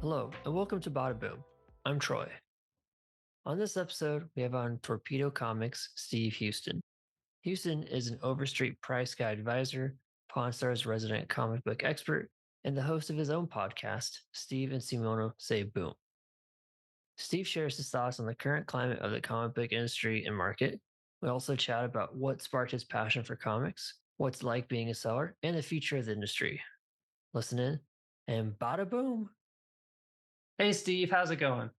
Hello, and welcome to Badaboom. I'm Troy. On this episode, we have on Torpedo Comics Steve Houston. Houston is an Overstreet Price Guide advisor, Pawn Stars resident comic book expert, and the host of his own podcast, Steve and Cimino Say Boom. Steve shares his thoughts on the current climate of the comic book industry and market. We also chat about what sparked his passion for comics, what's like being a seller, and the future of the industry. Listen in, and bada boom! Hey, Steve, how's it going?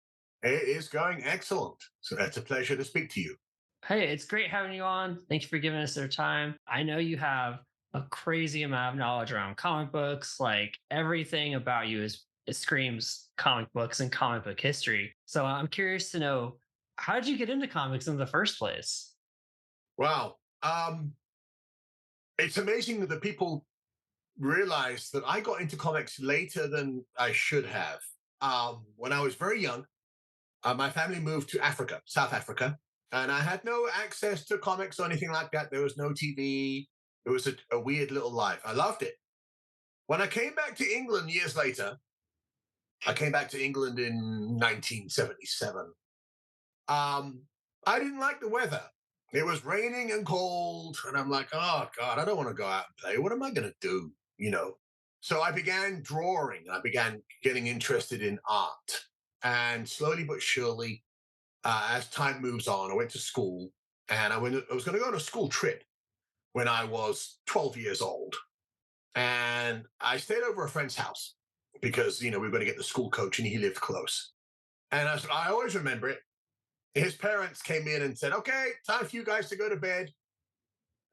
It is going excellent. So it's a pleasure to speak to you. Hey, it's great having you on. Thank you for giving us your time. I know you have a crazy amount of knowledge around comic books. Like everything about you it screams comic books and comic book history. So I'm curious to know, how did you get into comics in the first place? Wow. It's amazing that the people realize that I got into comics later than I should have. When I was very young, my family moved to Africa, South Africa, and I had no access to comics or anything like that. There was no TV. It was a weird little life. I loved it. When I came back to England years later, I came back to England in 1977. I didn't like the weather. It was raining and cold, and I'm like, oh God, I don't want to go out and play. What am I going to do? So I began drawing. I began getting interested in art, and slowly but surely, as time moves on, I went to school, and I was going to go on a school trip when I was 12 years old, and I stayed over a friend's house because we were going to get the school coach, and he lived close. And I always remember it. His parents came in and said, okay, time for you guys to go to bed.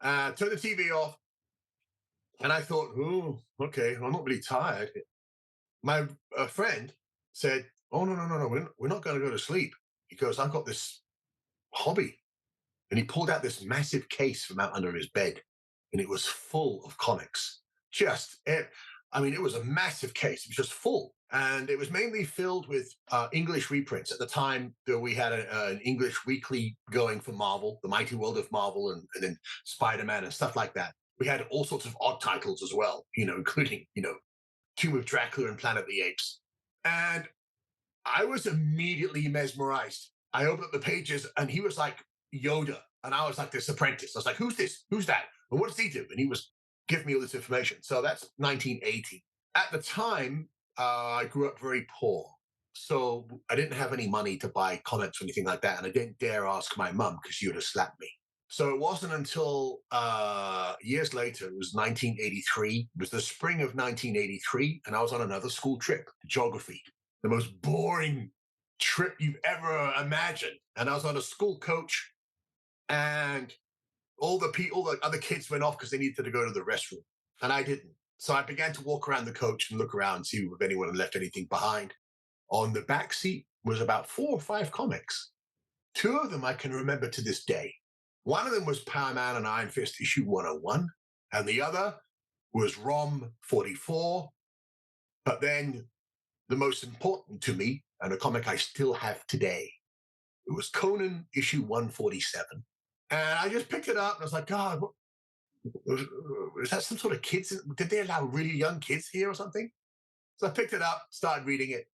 Turn the TV off. And I thought, oh, okay, I'm not really tired. My friend said, oh, no, we're not going to go to sleep. He goes, I've got this hobby. And he pulled out this massive case from out under his bed. And it was full of comics. It was a massive case. It was just full. And it was mainly filled with English reprints. At the time, we had an English weekly going for Marvel, The Mighty World of Marvel, and then Spider-Man and stuff like that. We had all sorts of odd titles as well, including, Tomb of Dracula and Planet of the Apes. And I was immediately mesmerized. I opened up the pages and he was like Yoda. And I was like this apprentice. I was like, who's this? Who's that? And what does he do? And he was giving me all this information. So that's 1980. At the time, I grew up very poor. So I didn't have any money to buy comics or anything like that. And I didn't dare ask my mum because she would have slapped me. So it wasn't until years later, it was 1983. It was the spring of 1983. And I was on another school trip, geography, the most boring trip you've ever imagined. And I was on a school coach, and all the other kids went off because they needed to go to the restroom. And I didn't. So I began to walk around the coach and look around, see if anyone had left anything behind. On the back seat was about 4 or 5 comics. 2 of them I can remember to this day. One of them was Power Man and Iron Fist issue 101, and the other was ROM 44. But then the most important to me, and a comic I still have today, it was Conan issue 147. And I just picked it up and I was like, God, is that some sort of kids? Did they allow really young kids here or something? So I picked it up, started reading it.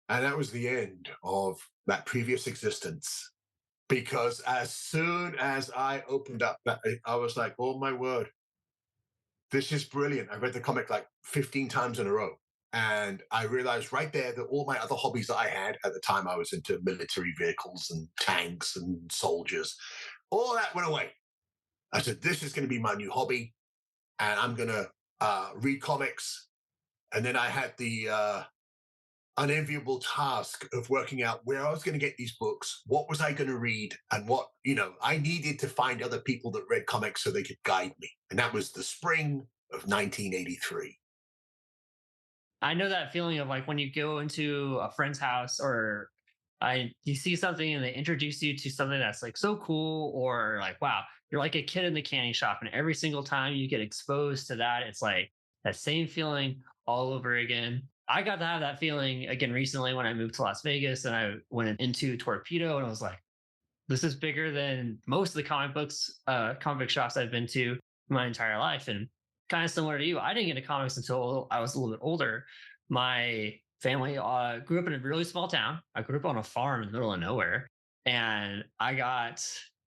And that was the end of that previous existence. Because as soon as I opened up that, I was like, oh my word, this is brilliant. I read the comic like 15 times in a row. And I realized right there that all my other hobbies that I had at the time, I was into military vehicles and tanks and soldiers, all that went away. I said, this is going to be my new hobby, and I'm going to read comics. And then I had the unenviable task of working out where I was going to get these books, what was I going to read, and what, I needed to find other people that read comics so they could guide me. And that was the spring of 1983. I know that feeling of like when you go into a friend's house or you see something and they introduce you to something that's like so cool, or like, wow, you're like a kid in the candy shop. And every single time you get exposed to that, it's like that same feeling all over again. I got to have that feeling again recently when I moved to Las Vegas and I went into Torpedo, and I was like, this is bigger than most of the comic book shops I've been to my entire life. And kind of similar to you, I didn't get into comics until I was a little bit older. my family grew up in a really small town. I grew up on a farm in the middle of nowhere, and I got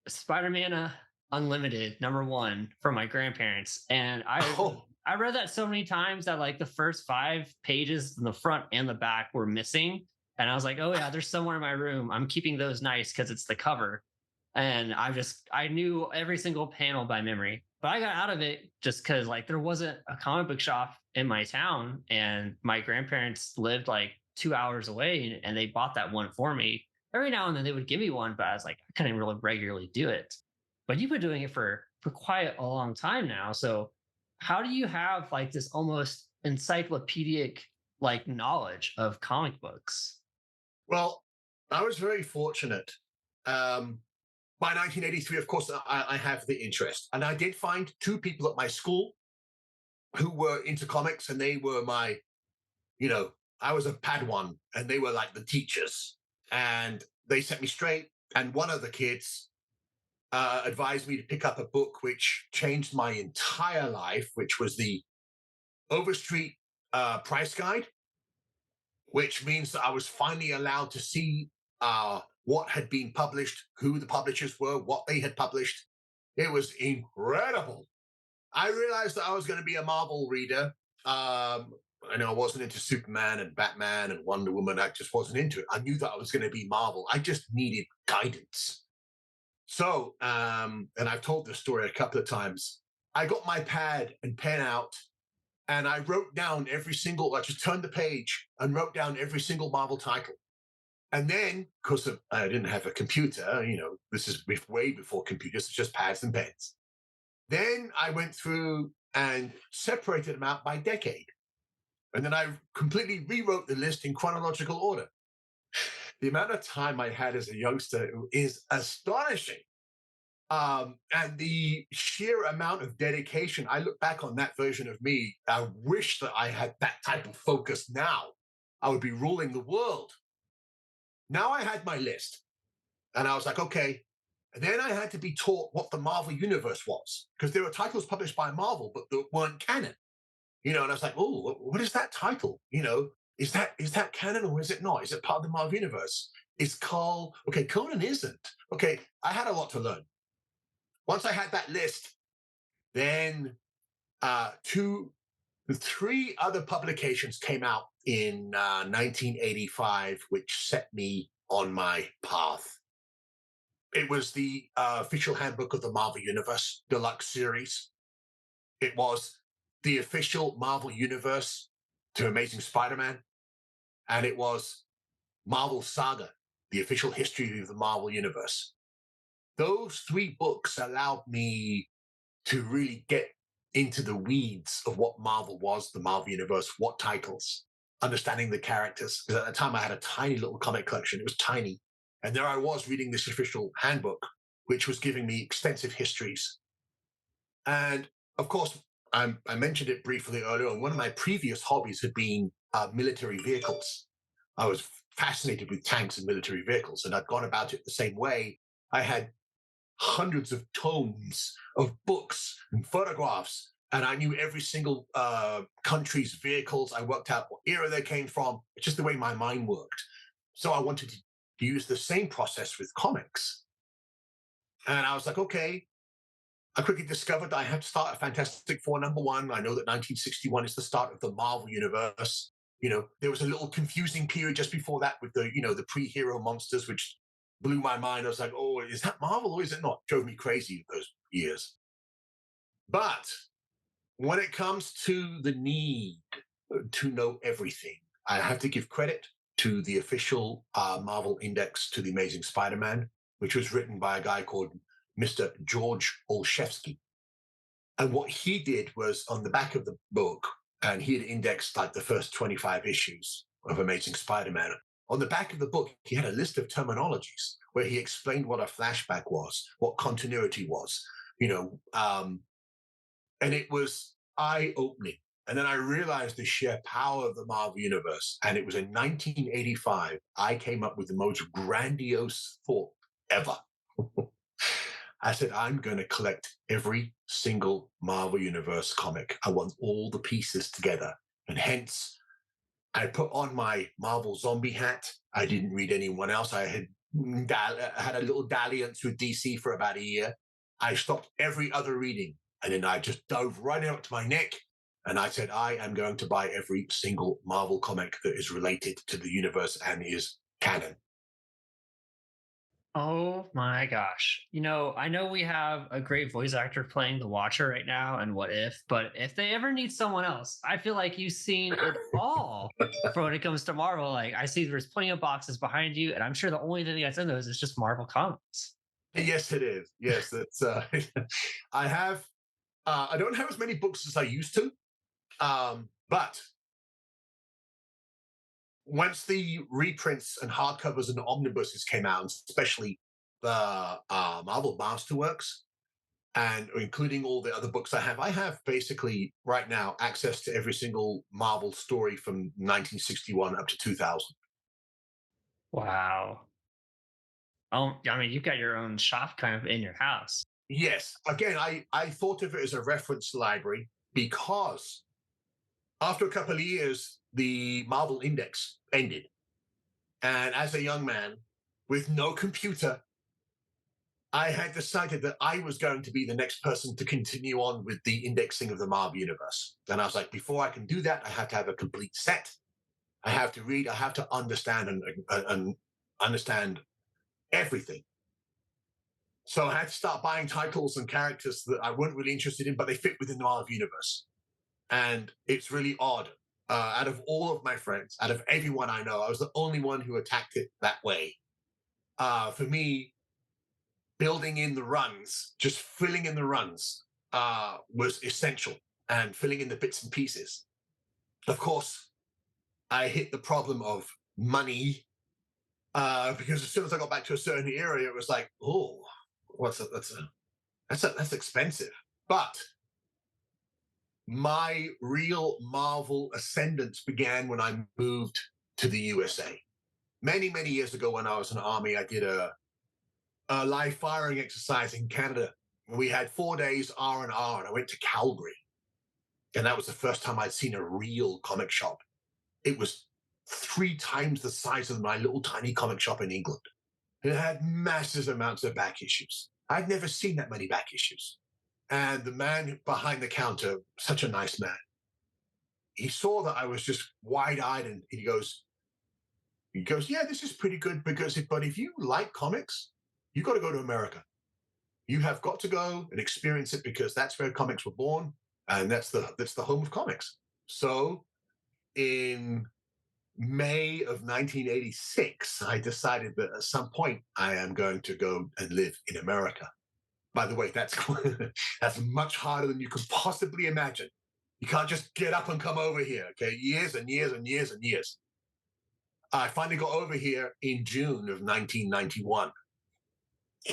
Spider-Man Unlimited #1 from my grandparents, and Oh, I read that so many times that like the first 5 pages in the front and the back were missing, and I was like, oh yeah, there's somewhere in my room. I'm keeping those nice because it's the cover, and I knew every single panel by memory. But I got out of it just because like there wasn't a comic book shop in my town, and my grandparents lived like 2 hours away, and they bought that one for me. Every now and then they would give me one, but I was like, I couldn't really regularly do it. But you've been doing it for quite a long time now. So how do you have like this almost encyclopedic like knowledge of comic books? well, I was very fortunate. Um, by 1983, of course, I have the interest. And I did find two people at my school who were into comics, and they were my, you know, I was a Padawan, and they were like the teachers. And they set me straight. And one of the kids advised me to pick up a book which changed my entire life, which was the Overstreet Price Guide, which means that I was finally allowed to see what had been published, who the publishers were, what they had published. It was incredible. I realized that I was going to be a Marvel reader. I know I wasn't into Superman and Batman and Wonder Woman. I just wasn't into it. I knew that I was going to be Marvel. I just needed guidance. So, and I've told this story a couple of times. I got my pad and pen out, and I wrote down every single, I just turned the page and wrote down every single Marvel title. And then, because I didn't have a computer, this is way before computers, it's just pads and pens. Then I went through and separated them out by decade. And then I completely rewrote the list in chronological order. The amount of time I had as a youngster is astonishing. And the sheer amount of dedication, I look back on that version of me. I wish that I had that type of focus now. I would be ruling the world. Now I had my list, and I was like, okay. And then I had to be taught what the Marvel Universe was, because there were titles published by Marvel, but that weren't canon. And I was like, oh, what is that title? Is that canon or is it not? Is it part of the Marvel Universe? Is Carl, okay, Conan isn't. Okay, I had a lot to learn. Once I had that list, then three other publications came out in 1985, which set me on my path. It was the official handbook of the Marvel Universe Deluxe Series. It was the official Marvel Universe to Amazing Spider-Man, and it was Marvel Saga, the official history of the Marvel Universe. Those three books allowed me to really get into the weeds of what Marvel was, the Marvel Universe, what titles, understanding the characters. Because at the time I had a tiny little comic collection. It was tiny. And there I was reading this official handbook, which was giving me extensive histories. And of course, I mentioned it briefly earlier on. One of my previous hobbies had been military vehicles. I was fascinated with tanks and military vehicles, and I'd gone about it the same way. I had hundreds of tomes of books and photographs, and I knew every single country's vehicles. I worked out what era they came from. It's just the way my mind worked. So I wanted to use the same process with comics. And I was like, okay, I quickly discovered that I had to start a Fantastic Four #1. I know that 1961 is the start of the Marvel Universe. There was a little confusing period just before that with the pre-hero monsters, which blew my mind. I was like, oh, is that Marvel or is it not? Drove me crazy those years. But when it comes to the need to know everything, I have to give credit to the official Marvel Index to the Amazing Spider-Man, which was written by a guy called Mr. George Olszewski. And what he did was on the back of the book, and he had indexed like the first 25 issues of Amazing Spider-Man. On the back of the book, he had a list of terminologies where he explained what a flashback was, what continuity was, and it was eye-opening. And then I realized the sheer power of the Marvel Universe. And it was in 1985, I came up with the most grandiose thought ever. I said, I'm going to collect every single Marvel Universe comic. I want all the pieces together. And hence, I put on my Marvel zombie hat. I didn't read anyone else. I had a little dalliance with DC for about a year. I stopped every other reading, and then I just dove right up to my neck. And I said, I am going to buy every single Marvel comic that is related to the universe and is canon. Oh my gosh. I know we have a great voice actor playing the Watcher right now and What If, but if they ever need someone else, I feel like you've seen it all for when it comes to Marvel. Like, I see there's plenty of boxes behind you, and I'm sure the only thing that's in those is just Marvel comics. Yes, it is. Yes, that's. I have. I don't have as many books as I used to, but once the reprints and hardcovers and omnibuses came out, especially the Marvel Masterworks, and including all the other books I have basically right now access to every single Marvel story from 1961 up to 2000. Wow. I mean, you've got your own shop kind of in your house. Yes, again, I thought of it as a reference library because after a couple of years, the Marvel Index ended. And as a young man with no computer, I had decided that I was going to be the next person to continue on with the indexing of the Marvel Universe. And I was like, before I can do that, I have to have a complete set. I have to read, I have to understand and understand everything. So I had to start buying titles and characters that I weren't really interested in, but they fit within the Marvel Universe. And it's really odd. Out of all of my friends, out of everyone I know, I was the only one who attacked it that way. For me, building in the runs, just filling in the runs, was essential, and filling in the bits and pieces. Of course, I hit the problem of money because as soon as I got back to a certain area, it was like, oh, what's a, that's expensive. But my real Marvel ascendance began when I moved to the USA. Many years ago, when I was in the army, I did a live firing exercise in Canada. We had 4 days R&R, and I went to Calgary. And that was the first time I'd seen a real comic shop. It was 3 times the size of my little tiny comic shop in England. It had massive amounts of back issues. I'd never seen that many back issues. And the man behind the counter, such a nice man, he saw that I was just wide-eyed, and he goes, yeah, this is pretty good but if you like comics, you got to go to America. You have got to go and experience it because that's where comics were born, and that's the home of comics. So in May of 1986, I decided that at some point I am going to go and live in America. By the way, that's that's much harder than you could possibly imagine. You can't just get up and come over here. Okay, years and years and years and years. I finally got over here in June of 1991.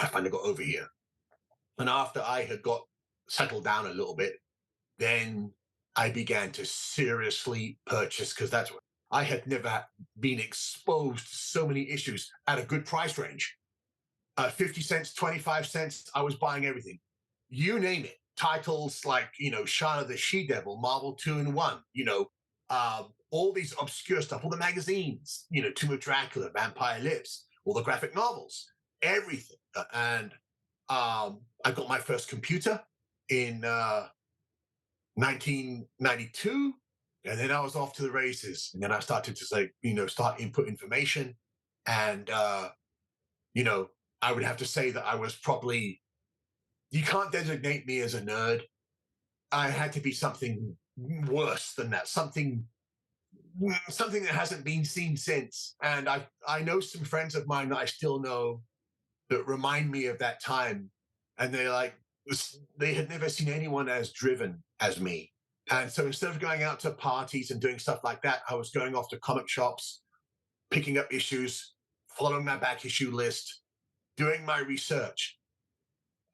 I finally got over here. And after I had got settled down a little bit, then I began to seriously purchase because that's what I had never been exposed to so many issues at a good price range. 50 cents, 25 cents, I was buying everything. You name it. Titles like, Shaun of the She-Devil, Marvel 2-in-1, all these obscure stuff, all the magazines, Tomb of Dracula, Vampire Lips, all the graphic novels, everything. And I got my first computer in 1992, and then I was off to the races. And then I started to start input information. And, I would have to say that I was probably, you can't designate me as a nerd. I had to be something worse than that, something that hasn't been seen since. And I know some friends of mine that I still know that remind me of that time, and they had never seen anyone as driven as me. And so instead of going out to parties and doing stuff like that, I was going off to comic shops, picking up issues, following my back issue list, doing my research,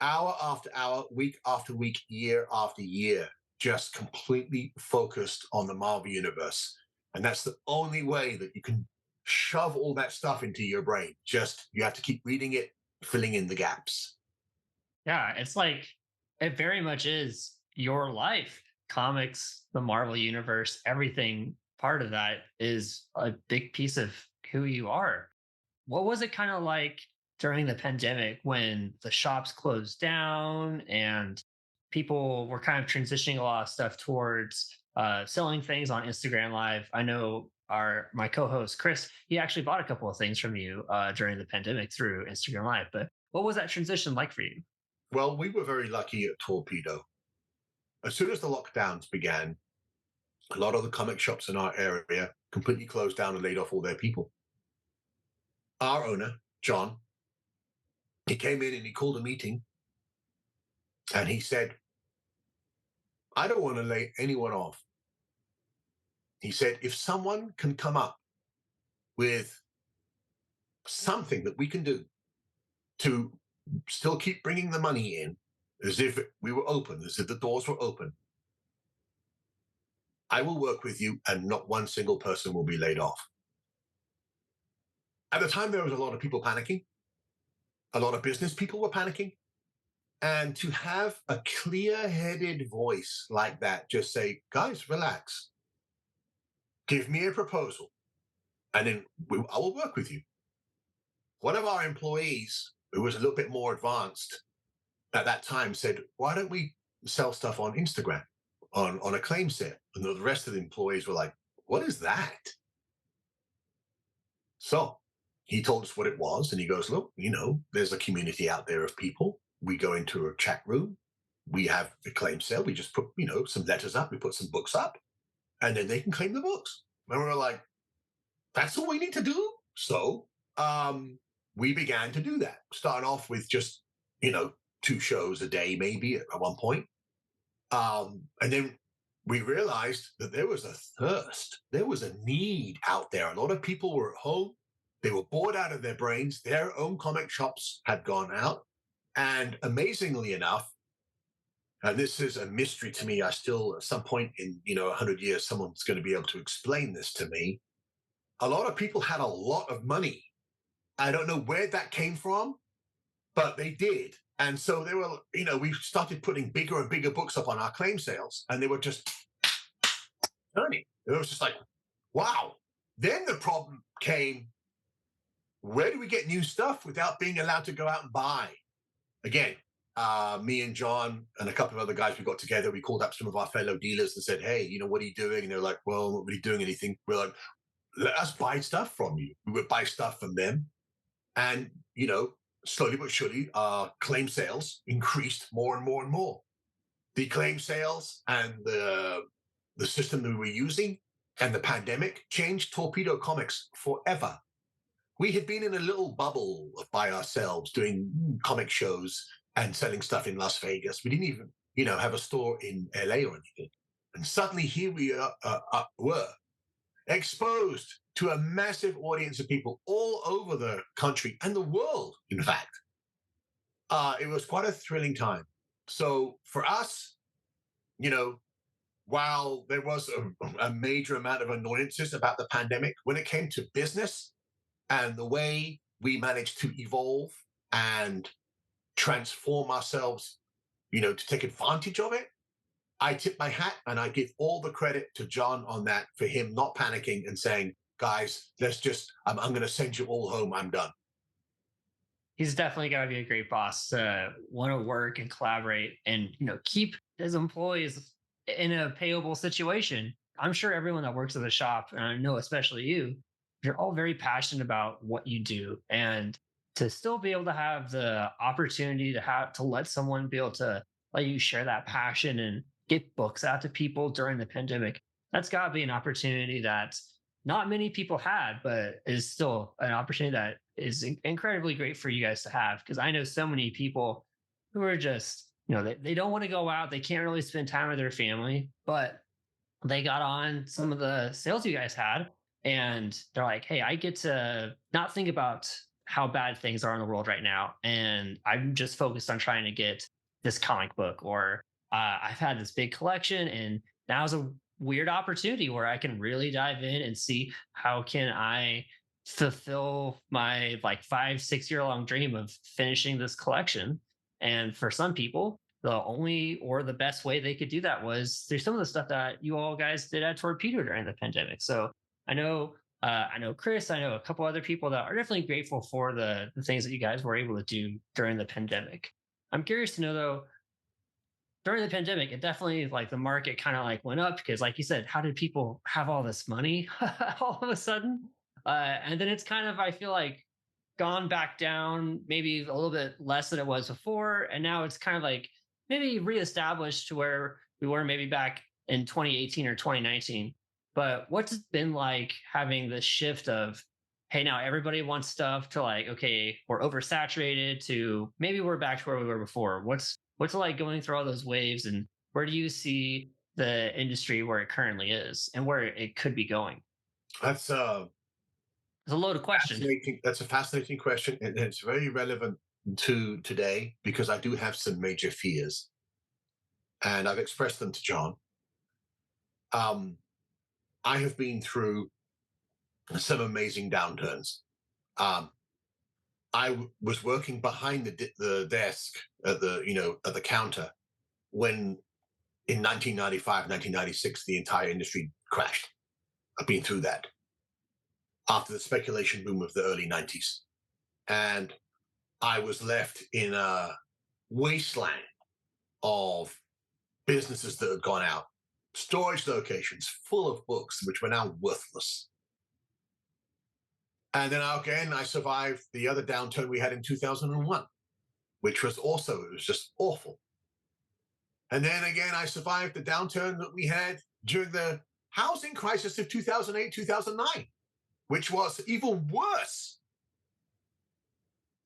hour after hour, week after week, year after year, just completely focused on the Marvel Universe. And that's the only way that you can shove all that stuff into your brain. Just, you have to keep reading it, filling in the gaps. Yeah, it's like it very much is your life. Comics, the Marvel universe, everything part of that is a big piece of who you are. What was it kind of like during the pandemic when the shops closed down and people were kind of transitioning a lot of stuff towards selling things on Instagram Live? I know our my co-host Chris, he actually bought a couple of things from you during the pandemic through Instagram Live. But what was that transition like for you? Well, we were very lucky at Torpedo. As soon as the lockdowns began, a lot of the comic shops in our area completely closed down and laid off all their people. Our owner, John, he came in and he called a meeting and he said, I don't want to lay anyone off. He said, if someone can come up with something that we can do to still keep bringing the money in as if we were open, as if the doors were open, I will work with you and not one single person will be laid off. At the time, there was a lot of people panicking. A lot of business people were panicking. And to have a clear headed voice like that, just say, guys, relax, give me a proposal, and then I will work with you. One of our employees, who was a little bit more advanced at that time, said, why don't we sell stuff on Instagram, on a claim set? And the rest of the employees were like, what is that? So he told us what it was. And he goes, look, there's a community out there of people. We go into a chat room. We have the claim sale. We just put, some letters up. We put some books up and then they can claim the books. And we were like, that's all we need to do. So we began to do that, starting off with just, 2 shows a day, maybe at one point. And then we realized that there was a thirst, there was a need out there. A lot of people were at home. They were bored out of their brains. Their own comic shops had gone out. And amazingly enough, and this is a mystery to me, I still, at some point in, 100 years, someone's going to be able to explain this to me. A lot of people had a lot of money. I don't know where that came from, but they did. And so they were, we started putting bigger and bigger books up on our claim sales, and they were just turning. It was just like, wow. Then the problem came, where do we get new stuff without being allowed to go out and buy? Again, me and John and a couple of other guys, we got together. We called up some of our fellow dealers and said, hey, what are you doing? And they're like, well, I'm not really doing anything. We're like, let us buy stuff from you. We would buy stuff from them. And, slowly but surely, our claim sales increased more and more and more. The claim sales and the system that we were using and the pandemic changed Torpedo Comics forever. We had been in a little bubble by ourselves doing comic shows and selling stuff in Las Vegas. We didn't even, have a store in LA or anything. And suddenly here we were exposed to a massive audience of people all over the country and the world, in fact. It was quite a thrilling time. So for us, while there was a major amount of annoyances about the pandemic, when it came to business and the way we managed to evolve and transform ourselves, to take advantage of it, I tip my hat and I give all the credit to John on that, for him not panicking and saying, guys, I'm going to send you all home. I'm done. He's definitely got to be a great boss to want to work and collaborate and keep his employees in a payable situation. I'm sure everyone that works at the shop, and I know especially you're all very passionate about what you do, and to still be able to have the opportunity to let someone be able to let you share that passion and get books out to people during the pandemic. That's got to be an opportunity that not many people had, but is still an opportunity that is incredibly great for you guys to have. Because I know so many people who are just, they don't want to go out. They can't really spend time with their family, but they got on some of the sales you guys had. And they're like, hey, I get to not think about how bad things are in the world right now. And I'm just focused on trying to get this comic book, or I've had this big collection, and now's a weird opportunity where I can really dive in and see how can I fulfill my like 5, 6 year long dream of finishing this collection. And for some people the only or the best way they could do that was through some of the stuff that you all guys did at Torpedo during the pandemic. So I know Chris, I know a couple other people that are definitely grateful for the things that you guys were able to do during the pandemic. I'm curious to know though, during the pandemic, it definitely like the market kind of like went up because, like you said, how did people have all this money all of a sudden? And then it's kind of, I feel like, gone back down, maybe a little bit less than it was before, and now it's kind of like maybe reestablished to where we were maybe back in 2018 or 2019. But what's it been like having the shift of, hey, now everybody wants stuff to like, okay, we're oversaturated to maybe we're back to where we were before. What's it like going through all those waves, and where do you see the industry where it currently is and where it could be going? That's It's a loaded question. fascinating. That's a fascinating question, and it's very relevant to today because I do have some major fears, and I've expressed them to John. Um, I have been through some amazing downturns. Um, was working behind the desk at the counter when in 1995, 1996, the entire industry crashed. I've been through that after the speculation boom of the early 90s. And I was left in a wasteland of businesses that had gone out, storage locations full of books, which were now worthless. And then again, I survived the other downturn we had in 2001, which was also, it was just awful. And then again, I survived the downturn that we had during the housing crisis of 2008, 2009, which was even worse.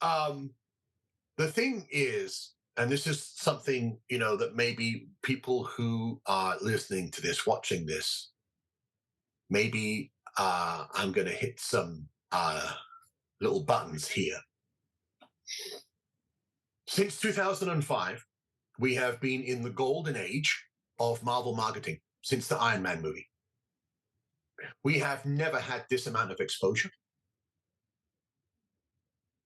The thing is, and this is something, that maybe people who are listening to this, watching this, maybe I'm going to hit some little buttons here. Since 2005, we have been in the golden age of Marvel marketing since the Iron Man movie. We have never had this amount of exposure.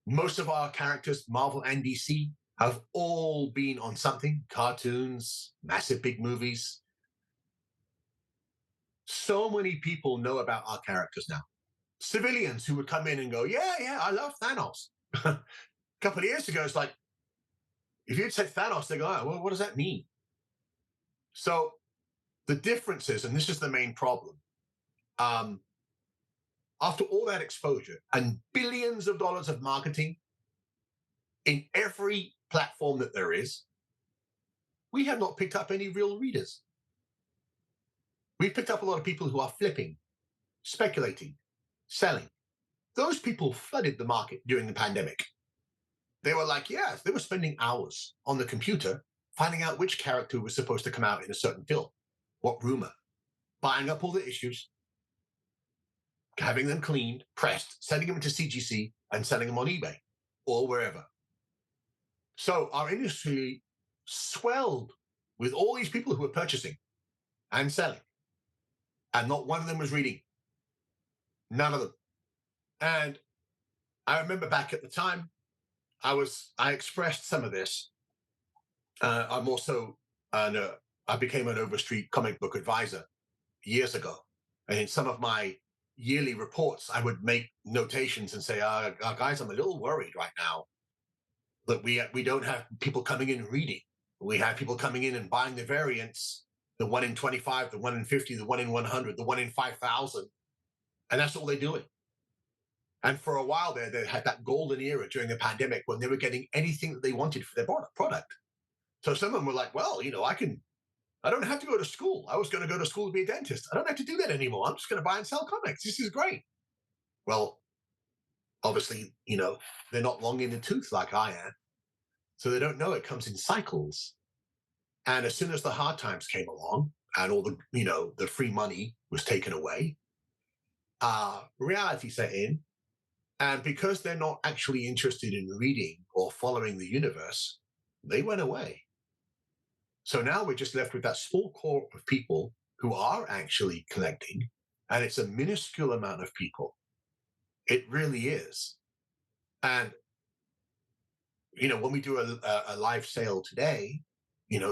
Most of our characters, Marvel and DC, have all been on something, cartoons, massive big movies. So many people know about our characters now. Civilians who would come in and go, yeah, I love Thanos. A couple of years ago, it's like, if you'd said Thanos, they go, oh, well, what does that mean? So the difference is, and this is the main problem, after all that exposure and billions of dollars of marketing in every platform that there is, we have not picked up any real readers. We've picked up a lot of people who are flipping, speculating, selling. Those people flooded the market during the pandemic. They were like, yes, they were spending hours on the computer finding out which character was supposed to come out in a certain film, what rumor, buying up all the issues, having them cleaned, pressed, sending them to CGC and selling them on eBay or wherever. So our industry swelled with all these people who were purchasing and selling. And not one of them was reading. None of them. And I remember back at the time, I expressed some of this. I'm also, I became an Overstreet comic book advisor years ago. And in some of my yearly reports, I would make notations and say, guys, I'm a little worried right now that we don't have people coming in and reading. We have people coming in and buying the variants, the 1 in 25, the 1 in 50, the 1 in 100, the 1 in 5,000. And that's all they're doing. And for a while there, they had that golden era during the pandemic when they were getting anything that they wanted for their product. So some of them were like, well, I don't have to go to school. I was going to go to school to be a dentist. I don't have to do that anymore. I'm just going to buy and sell comics. This is great. Well, obviously, they're not long in the tooth like I am. So they don't know it comes in cycles. And as soon as the hard times came along and all the free money was taken away, reality set in. And because they're not actually interested in reading or following the universe, they went away. So now we're just left with that small core of people who are actually collecting, and it's a minuscule amount of people. It really is. And, when we do a live sale today,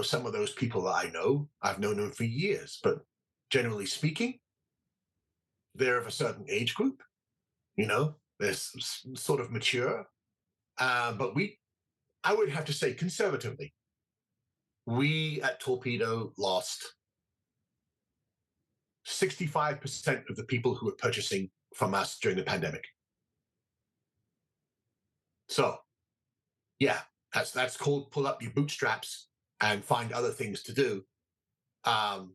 some of those people that I know, I've known them for years, but generally speaking, they're of a certain age group, they're sort of mature. But I would have to say conservatively, we at Torpedo lost 65% of the people who were purchasing from us during the pandemic. So yeah, that's called pull up your bootstraps and find other things to do. Um,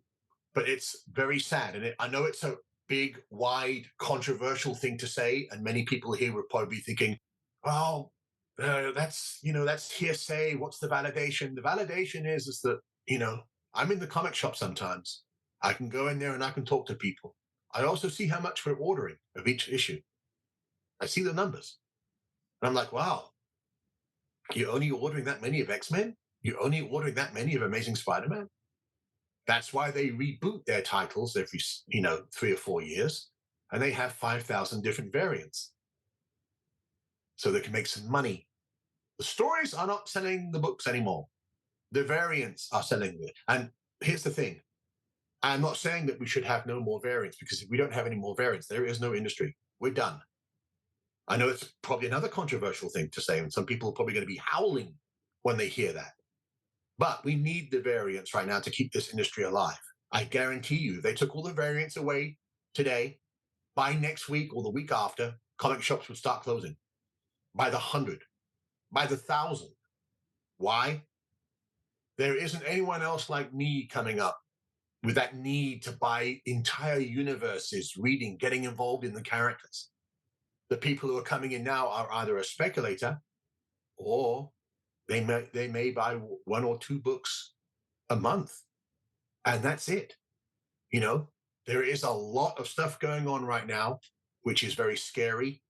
but it's very sad, and I know it's a big, wide, controversial thing to say, and many people here will probably be thinking, "Oh, that's hearsay. What's the validation?" The validation is that I'm in the comic shop sometimes. I can go in there and I can talk to people. I also see how much we're ordering of each issue. I see the numbers, and I'm like, "Wow, you're only ordering that many of X-Men? You're only ordering that many of Amazing Spider-Man?" That's why they reboot their titles every 3 or 4 years, and they have 5,000 different variants, so they can make some money. The stories are not selling the books anymore. The variants are selling it. And here's the thing: I'm not saying that we should have no more variants, because if we don't have any more variants, there is no industry. We're done. I know it's probably another controversial thing to say, and some people are probably going to be howling when they hear that. But we need the variants right now to keep this industry alive. I guarantee you, they took all the variants away today. By next week or the week after, comic shops would start closing by the hundred, by the thousand. Why? There isn't anyone else like me coming up with that need to buy entire universes, reading, getting involved in the characters. The people who are coming in now are either a speculator, or they may buy 1 or 2 books a month, and that's it. There is a lot of stuff going on right now, which is very scary.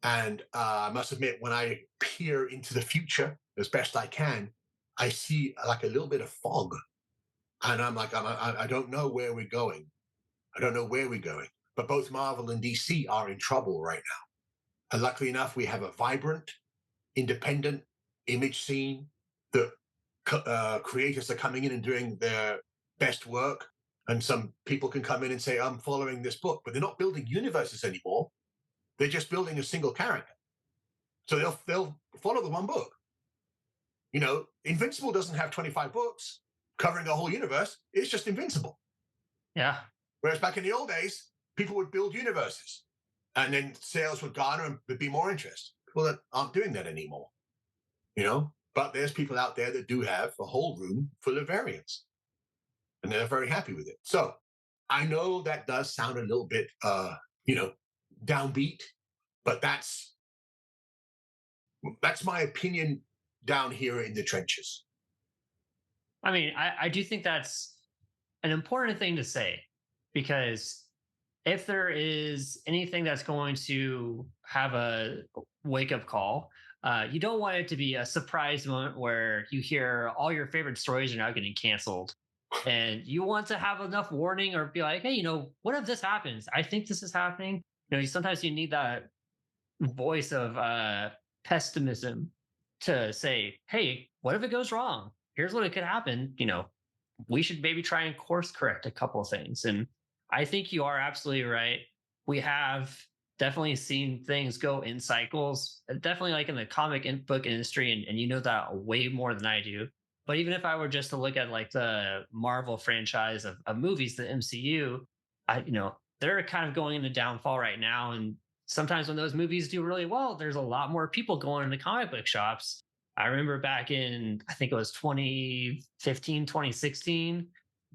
And I must admit, when I peer into the future as best I can, I see like a little bit of fog, and I'm like, I don't know where we're going. I don't know where we're going. But both Marvel and DC are in trouble right now. And luckily enough, we have a vibrant, independent image scene that creators are coming in and doing their best work. And some people can come in and say, "I'm following this book," but they're not building universes anymore. They're just building a single character. So they'll follow the one book. Invincible doesn't have 25 books covering a whole universe. It's just Invincible. Yeah. Whereas back in the old days, people would build universes, and then sales would garner and there'd be more interest. People that aren't doing that anymore. But there's people out there that do have a whole room full of variants, and they're very happy with it. So I know that does sound a little bit, downbeat, but that's my opinion down here in the trenches. I mean, I do think that's an important thing to say, because if there is anything that's going to have a wake up call, you don't want it to be a surprise moment where you hear all your favorite stories are now getting canceled. And you want to have enough warning, or be like, hey, what if this happens? I think this is happening. Sometimes you need that voice of pessimism to say, hey, what if it goes wrong? Here's what it could happen. We should maybe try and course correct a couple of things. And I think you are absolutely right. We have definitely seen things go in cycles, definitely like in the book industry, and you know that way more than I do. But even if I were just to look at like the Marvel franchise of movies, the MCU, they're kind of going into downfall right now. And sometimes when those movies do really well, there's a lot more people going into comic book shops. I remember back in, I think it was 2015, 2016,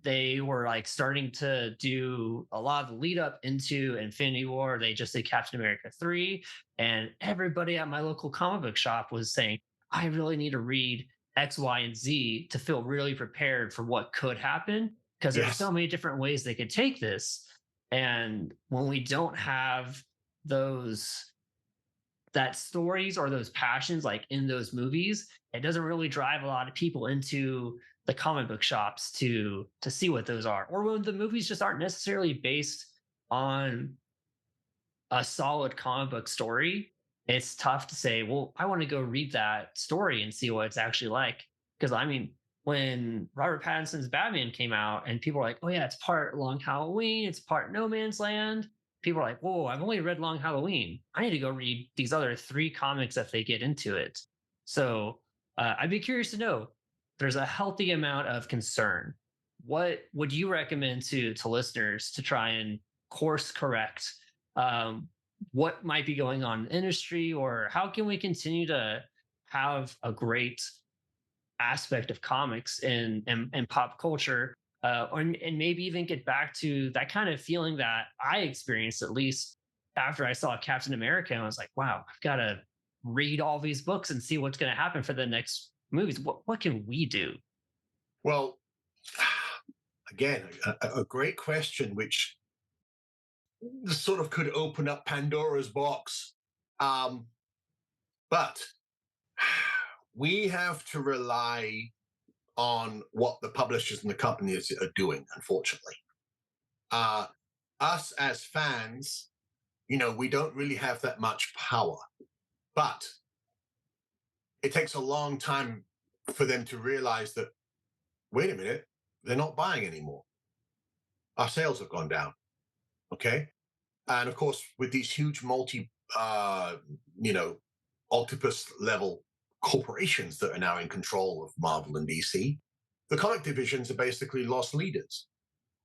they were like starting to do a lot of the lead up into Infinity War. They just did Captain America 3. And everybody at my local comic book shop was saying, I really need to read X, Y, and Z to feel really prepared for what could happen, because there's so Yes. many different ways they could take this. And when we don't have those that stories or those passions like in those movies, it doesn't really drive a lot of people into the comic book shops to see what those are. Or when the movies just aren't necessarily based on a solid comic book story, it's tough to say, well, I want to go read that story and see what it's actually like. Because I mean, when Robert Pattinson's Batman came out and people were like, oh, yeah, it's part Long Halloween, it's part No Man's Land. People are like, whoa, I've only read Long Halloween. I need to go read these other three comics if they get into it. So I'd be curious to know, there's a healthy amount of concern. What would you recommend to listeners to try and course correct what might be going on in the industry, or how can we continue to have a great aspect of comics and pop culture, and maybe even get back to that kind of feeling that I experienced, at least after I saw Captain America. And I was like, wow, I've got to read all these books and see what's going to happen for the next movies. What can we do? Well, again, a great question, which sort of could open up Pandora's box. Um, but we have to rely on what the publishers and the companies are doing, unfortunately. Uh, Us as fans, we don't really have that much power. But it takes a long time for them to realize that, wait a minute, they're not buying anymore. Our sales have gone down. Okay. And of course, with these huge you know, octopus level corporations that are now in control of Marvel and DC, the comic divisions are basically lost leaders.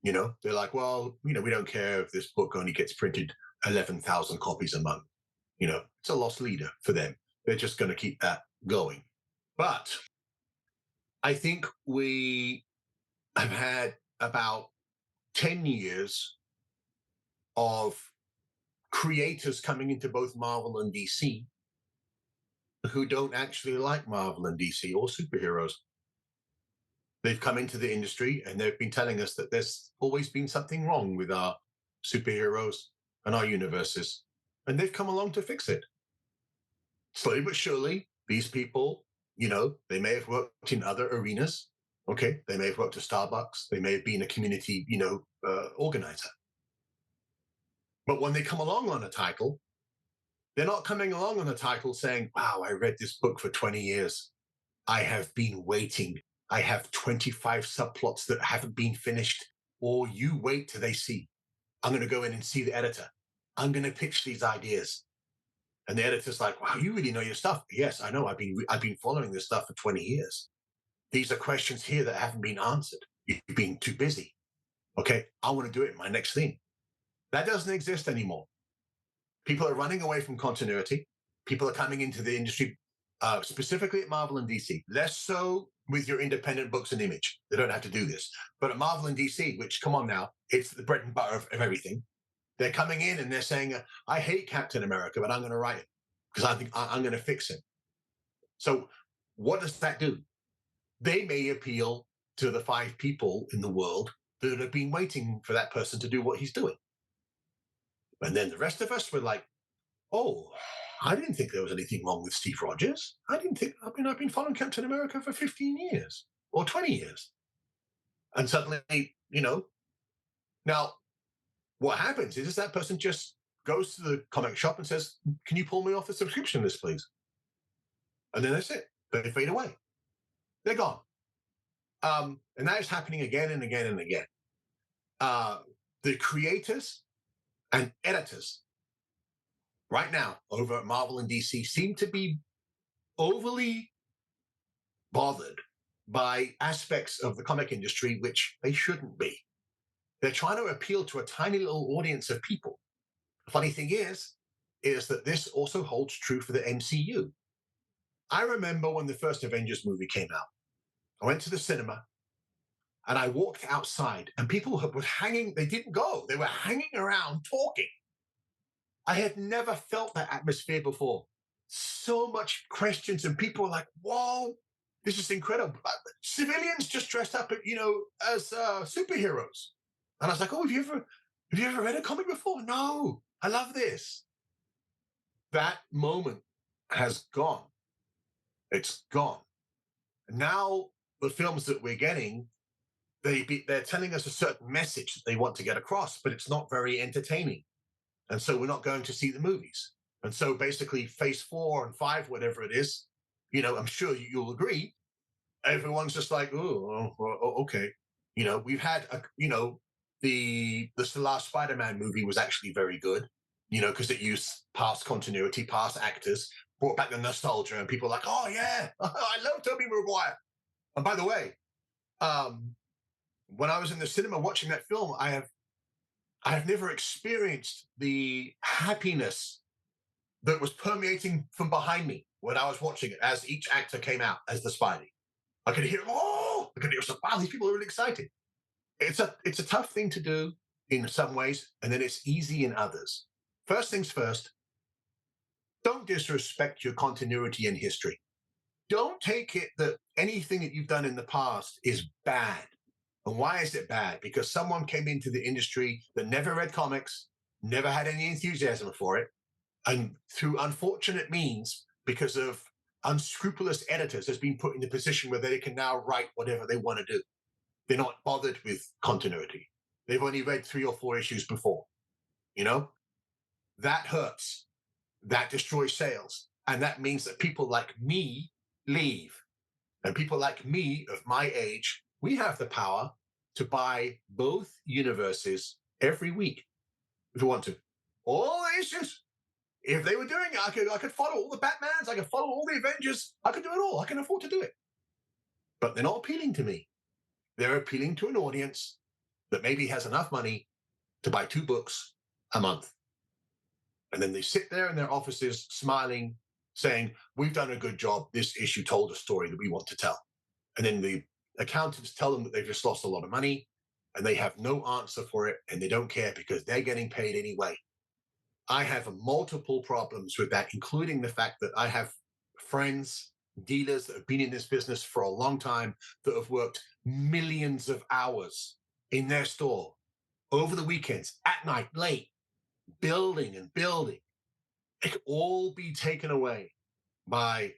They're like, well, we don't care if this book only gets printed 11,000 copies a month. It's a lost leader for them. They're just going to keep that going. But I think we have had about 10 years of creators coming into both Marvel and DC who don't actually like Marvel and DC or superheroes. They've come into the industry and they've been telling us that there's always been something wrong with our superheroes and our universes. And they've come along to fix it. Slowly but surely, these people, they may have worked in other arenas. Okay. They may have worked at Starbucks. They may have been a community, organizer. But when they come along on a title, they're not coming along on a title saying, wow, I read this book for 20 years. I have been waiting. I have 25 subplots that haven't been finished. Or you wait till they see. I'm going to go in and see the editor. I'm going to pitch these ideas. And the editor's like, wow, you really know your stuff. Yes, I know. I've been following this stuff for 20 years. These are questions here that haven't been answered. You've been too busy. Okay, I want to do it in my next theme. That doesn't exist anymore. People are running away from continuity. People are coming into the industry, specifically at Marvel and DC. Less so with your independent books and Image. They don't have to do this. But at Marvel and DC, which, come on now, it's the bread and butter of everything. They're coming in and they're saying, I hate Captain America, but I'm going to write it because I think I'm going to fix him. So what does that do? They may appeal to the 5 people in the world that have been waiting for that person to do what he's doing. And then the rest of us were like, oh, I didn't think there was anything wrong with Steve Rogers. I've been following Captain America for 15 years or 20 years. And suddenly, now what happens is that person just goes to the comic shop and says, can you pull me off the subscription list, please? And then that's it. They fade away. They're gone. And that is happening again and again and again. The creators and editors right now over at Marvel and DC seem to be overly bothered by aspects of the comic industry which they shouldn't be. They're trying to appeal to a tiny little audience of people. The funny thing is that this also holds true for the MCU. I remember when the first Avengers movie came out, I went to the cinema and I walked outside and people were hanging, they didn't go, they were hanging around talking. I had never felt that atmosphere before. So much questions and people were like, whoa, this is incredible. Civilians just dressed up, as superheroes. And I was like, oh, have you ever read a comic before? No, I love this. That moment has gone. It's gone. Now the films that we're getting, they're telling us a certain message that they want to get across, but it's not very entertaining. And so we're not going to see the movies. And so basically phase 4 and 5, whatever it is, I'm sure you'll agree, everyone's just like, oh, okay. We've had the last Spider-Man movie was actually very good, because it used past continuity, past actors, brought back the nostalgia, and people are like, oh yeah, I love Tobey Maguire. And by the way, um, when I was in the cinema watching that film, I have never experienced the happiness that was permeating from behind me when I was watching it as each actor came out as the Spidey. I could hear, oh, I could hear, wow, these people are really excited. It's a tough thing to do in some ways, and then it's easy in others. First things first, don't disrespect your continuity in history. Don't take it that anything that you've done in the past is bad. And why is it bad? Because someone came into the industry that never read comics, never had any enthusiasm for it, and through unfortunate means, because of unscrupulous editors, has been put in a position where they can now write whatever they want to do. They're not bothered with continuity. They've only read 3 or 4 issues before. You know, that hurts. That destroys sales. And that means that people like me leave. And people like me of my age, we have the power to buy both universes every week if we want to. All the issues. If they were doing it, I could follow all the Batmans, I could follow all the Avengers, I could do it all. I can afford to do it. But they're not appealing to me. They're appealing to an audience that maybe has enough money to buy 2 books a month. And then they sit there in their offices smiling, saying, we've done a good job. This issue told a story that we want to tell. And then the accountants tell them that they've just lost a lot of money and they have no answer for it and they don't care because they're getting paid anyway. I have multiple problems with that, including the fact that I have friends, dealers that have been in this business for a long time that have worked millions of hours in their store over the weekends, at night, late, building and building. It could all be taken away by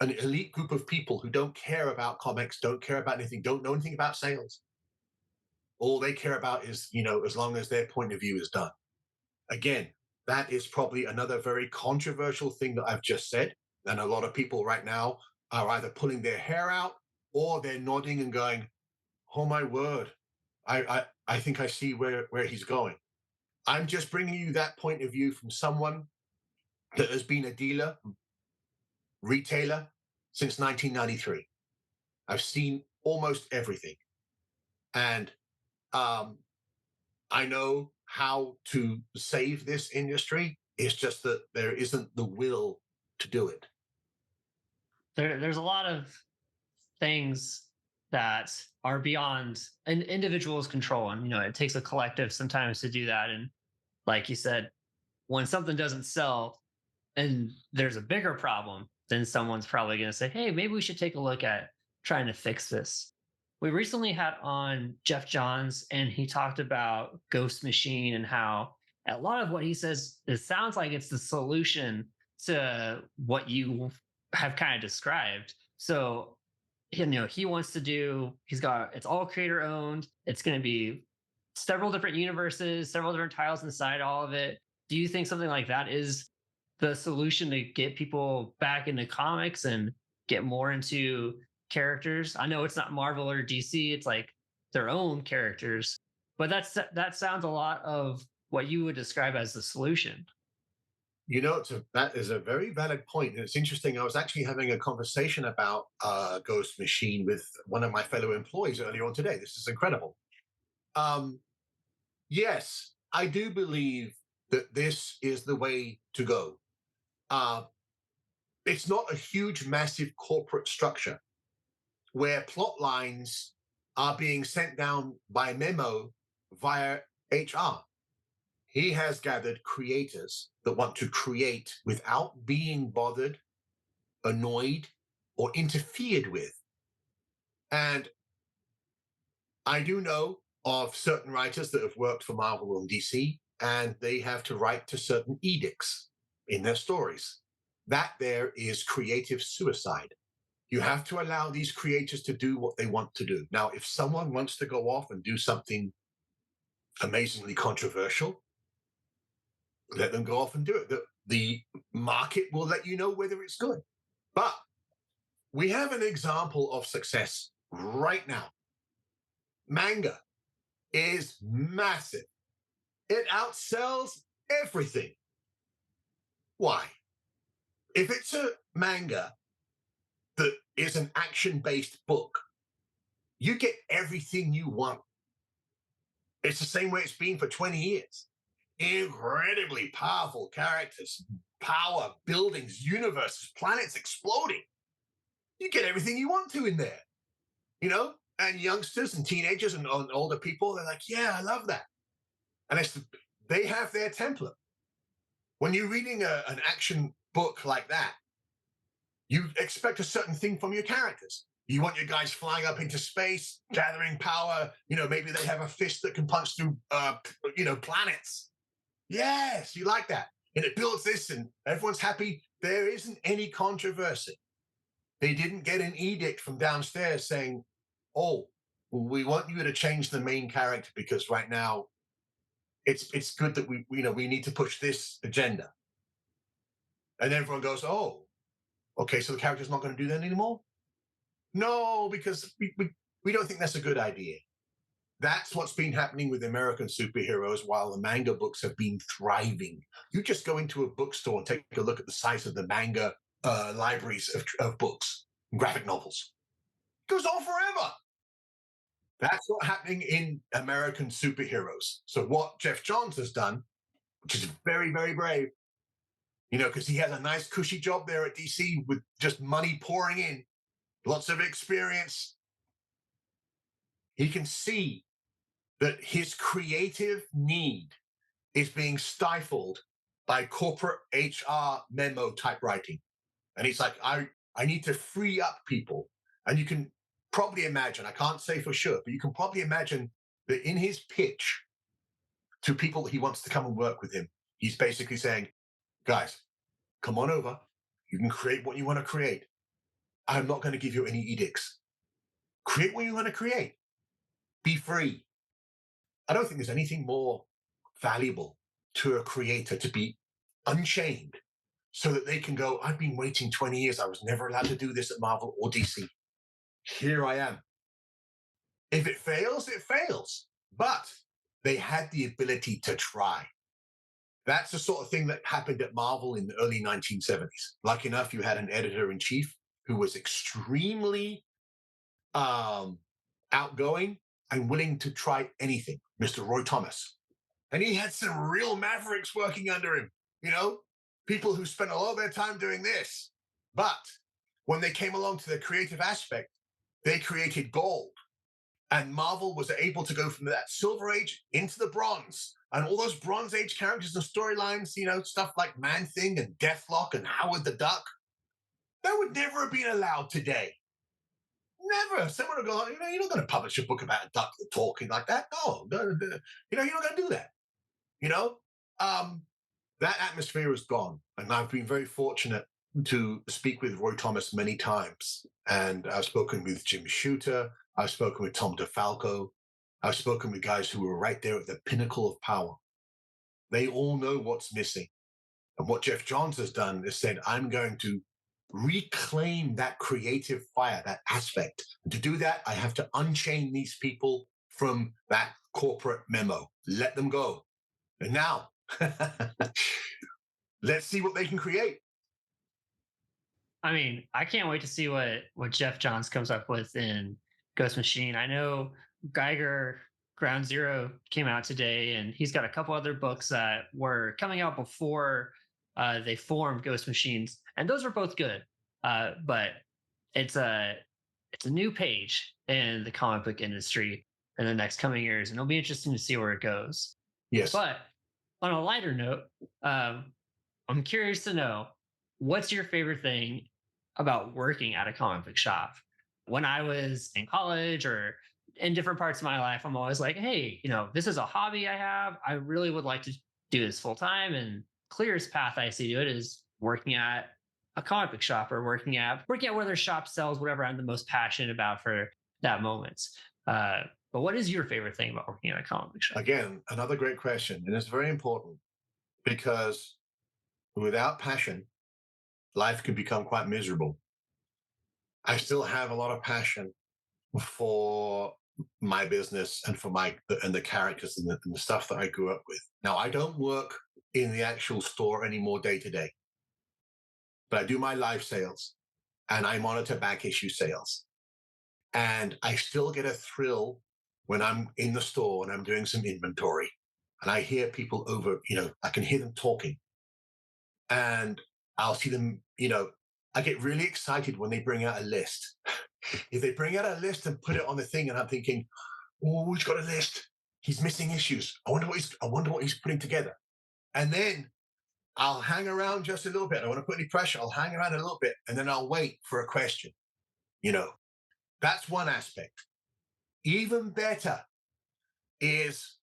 an elite group of people who don't care about comics, don't care about anything, don't know anything about sales. All they care about is, as long as their point of view is done. Again, that is probably another very controversial thing that I've just said. And a lot of people right now are either pulling their hair out or they're nodding and going, oh my word, I think I see where he's going. I'm just bringing you that point of view from someone that has been a dealer, retailer since 1993. I've seen almost everything. And I know how to save this industry. It's just that there isn't the will to do it. There's a lot of things that are beyond an individual's control, and it takes a collective sometimes to do that. And like you said, when something doesn't sell and there's a bigger problem, then someone's probably going to say, hey, maybe we should take a look at trying to fix this. We recently had on Jeff Johns, and he talked about Ghost Machine and how a lot of what he says, it sounds like it's the solution to what you have kind of described. So, he wants to do, it's all creator owned. It's going to be several different universes, several different titles inside all of it. Do you think something like that is the solution to get people back into comics and get more into characters? I know it's not Marvel or DC, it's like their own characters, but that sounds a lot of what you would describe as the solution. That is a very valid point. And it's interesting. I was actually having a conversation about Ghost Machine with one of my fellow employees earlier on today. This is incredible. Yes, I do believe that this is the way to go. It's not a huge, massive corporate structure where plot lines are being sent down by memo via HR. He has gathered creators that want to create without being bothered, annoyed, or interfered with. And I do know of certain writers that have worked for Marvel and DC, and they have to write to certain edicts in their stories. That there is creative suicide. You have to allow these creators to do what they want to do. Now, if someone wants to go off and do something amazingly controversial, let them go off and do it. The market will let you know whether it's good. But we have an example of success right now. Manga is massive. It outsells everything. Why? If it's a manga that is an action-based book, you get everything you want. It's the same way it's been for 20 years. Incredibly powerful characters, power, buildings, universes, planets exploding. You get everything you want to in there, you know? And youngsters and teenagers and older people, they're like, yeah, I love that. And they have their template. When you're reading an action book like that, you expect a certain thing from your characters. You want your guys flying up into space, gathering power. You know, maybe they have a fist that can punch through, planets. Yes, you like that. And it builds this, and everyone's happy. There isn't any controversy. They didn't get an edict from downstairs saying, "Oh, we want you to change the main character because right now it's good that we need to push this agenda." And everyone goes, "Oh, okay, so the character's not going to do that anymore." No, because we don't think that's a good idea. That's what's been happening with American superheroes while the manga books have been thriving. You just go into a bookstore and take a look at the size of the manga libraries of books and graphic novels. It goes on forever. That's what's happening in American superheroes. So what Jeff Johns has done, which is very, very brave, because he has a nice cushy job there at DC with just money pouring in, lots of experience. He can see that his creative need is being stifled by corporate HR memo typewriting. And he's like, I need to free up people. And you can probably imagine, I can't say for sure, but you can probably imagine that in his pitch to people he wants to come and work with him, he's basically saying, guys, come on over. You can create what you want to create. I'm not going to give you any edicts. Create what you want to create. Be free. I don't think there's anything more valuable to a creator to be unchained so that they can go, I've been waiting 20 years. I was never allowed to do this at Marvel or DC. Here I am. If it fails, it fails. But they had the ability to try. That's the sort of thing that happened at Marvel in the early 1970s. Lucky enough, you had an editor-in-chief who was extremely outgoing and willing to try anything, Mr. Roy Thomas. And he had some real mavericks working under him, people who spent a lot of their time doing this. But when they came along to the creative aspect, they created gold. And Marvel was able to go from that Silver Age into the Bronze. And all those Bronze Age characters and storylines, stuff like Man-Thing and Deathlock and Howard the Duck, that would never have been allowed today. Never. Someone would go, you're not going to publish a book about a duck talking like that. No, you're not going to do that. That atmosphere is gone. And I've been very fortunate to speak with Roy Thomas many times. And I've spoken with Jim Shooter. I've spoken with Tom DeFalco. I've spoken with guys who were right there at the pinnacle of power. They all know what's missing. And what Jeff Johns has done is said, I'm going to reclaim that creative fire, that aspect. And to do that, I have to unchain these people from that corporate memo. Let them go. And now, let's see what they can create. I mean, I can't wait to see what Jeff Johns comes up with in Ghost Machine. I know Geiger Ground Zero came out today, and he's got a couple other books that were coming out before they formed Ghost Machines, and those are both good. But it's a new page in the comic book industry in the next coming years, and it'll be interesting to see where it goes. Yes. But on a lighter note, I'm curious to know, what's your favorite thing about working at a comic book shop? When I was in college or in different parts of my life, I'm always like, hey, this is a hobby I have. I really would like to do this full time. And clearest path I see to it is working at a comic book shop or working at where their shop sells whatever I'm the most passionate about for that moment. But what is your favorite thing about working at a comic book shop? Again, another great question. And it's very important because without passion, life can become quite miserable. I still have a lot of passion for my business and for the characters and the stuff that I grew up with. Now, I don't work in the actual store anymore day to day, but I do my live sales and I monitor back issue sales. And I still get a thrill when I'm in the store and I'm doing some inventory and I hear people over, I can hear them talking and I'll see them, I get really excited when they bring out a list. If they bring out a list and put it on the thing and I'm thinking, oh, he's got a list. He's missing issues. I wonder what he's putting together. And then I'll hang around just a little bit. I don't want to put any pressure. I'll hang around a little bit and then I'll wait for a question. That's one aspect. Even better is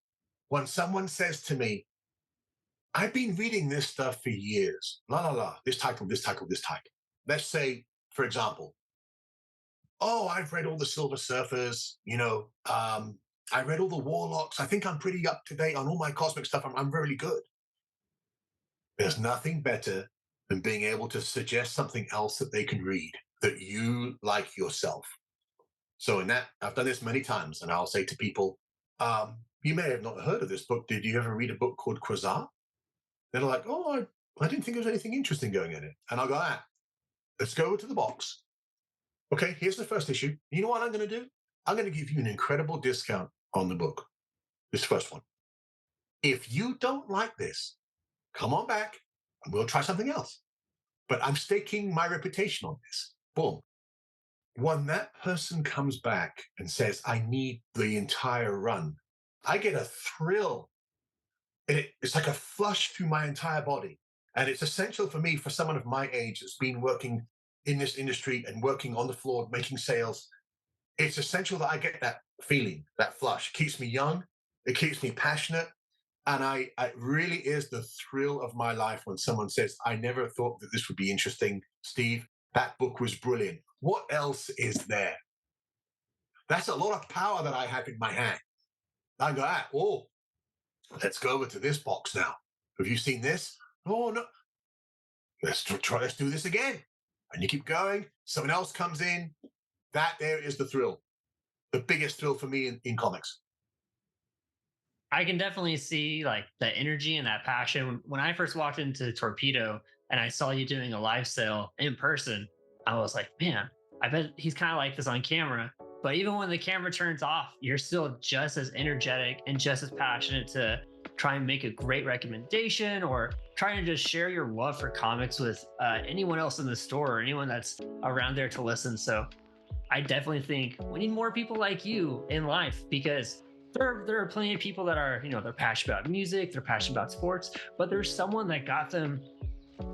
when someone says to me, I've been reading this stuff for years. La la la, this title, this title, this title. Let's say, for example, oh, I've read all the Silver Surfers, I read all the Warlocks. I think I'm pretty up to date on all my cosmic stuff. I'm really good. There's nothing better than being able to suggest something else that they can read that you like yourself. So in that, I've done this many times, and I'll say to people, you may have not heard of this book. Did you ever read a book called Quasar? They're like, oh, I didn't think there was anything interesting going in it. And I'll go, let's go to the box. Okay, here's the first issue. You know what I'm going to do? I'm going to give you an incredible discount on the book, this first one. If you don't like this, come on back and we'll try something else. But I'm staking my reputation on this. Boom. When that person comes back and says, I need the entire run, I get a thrill. It's like a flush through my entire body. And it's essential for me, for someone of my age that's been working in this industry and working on the floor, making sales. It's essential that I get that feeling, that flush. It keeps me young. It keeps me passionate. And it really is the thrill of my life when someone says, I never thought that this would be interesting, Steve. That book was brilliant. What else is there? That's a lot of power that I have in my hand. I go, let's go over to this box now. Have you seen this? Oh, no. Let's do this again. And you keep going. Someone else comes in. That there is the thrill. The biggest thrill for me in comics. I can definitely see like the energy and that passion. When I first walked into Torpedo and I saw you doing a live sale in person, I was like, man, I bet he's kind of like this on camera. But even when the camera turns off, you're still just as energetic and just as passionate to try and make a great recommendation or try and just share your love for comics with anyone else in the store or anyone that's around there to listen. So I definitely think we need more people like you in life because there are plenty of people that are, they're passionate about music, they're passionate about sports, but there's someone that got them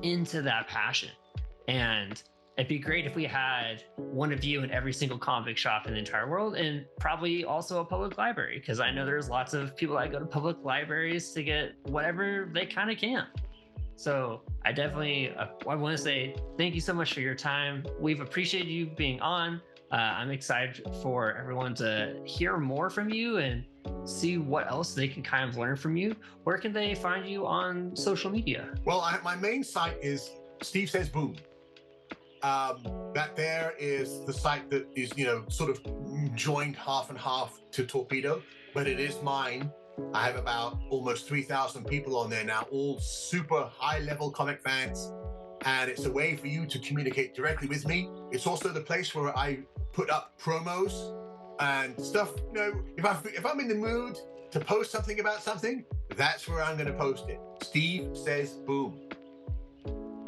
into that passion. And it'd be great if we had one of you in every single comic shop in the entire world and probably also a public library, because I know there's lots of people that go to public libraries to get whatever they kind of can. So I definitely I want to say thank you so much for your time. We've appreciated you being on. I'm excited for everyone to hear more from you and see what else they can kind of learn from you. Where can they find you on social media? Well, my main site is Steve Says Boom. That there is the site that is, sort of joined half and half to Torpedo, but it is mine. I have about almost 3,000 people on there now, all super high-level comic fans, and it's a way for you to communicate directly with me. It's also the place where I put up promos and stuff. If I'm in the mood to post something about something, that's where I'm going to post it. Steve Says Boom.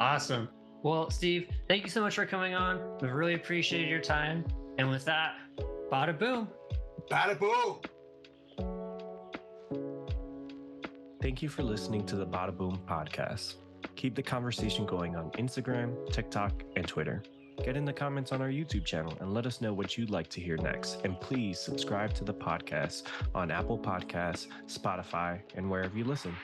Awesome. Well, Steve, thank you so much for coming on. We really appreciated your time. And with that, Badaboom. Badaboom. Thank you for listening to the Badaboom podcast. Keep the conversation going on Instagram, TikTok, and Twitter. Get in the comments on our YouTube channel and let us know what you'd like to hear next. And please subscribe to the podcast on Apple Podcasts, Spotify, and wherever you listen.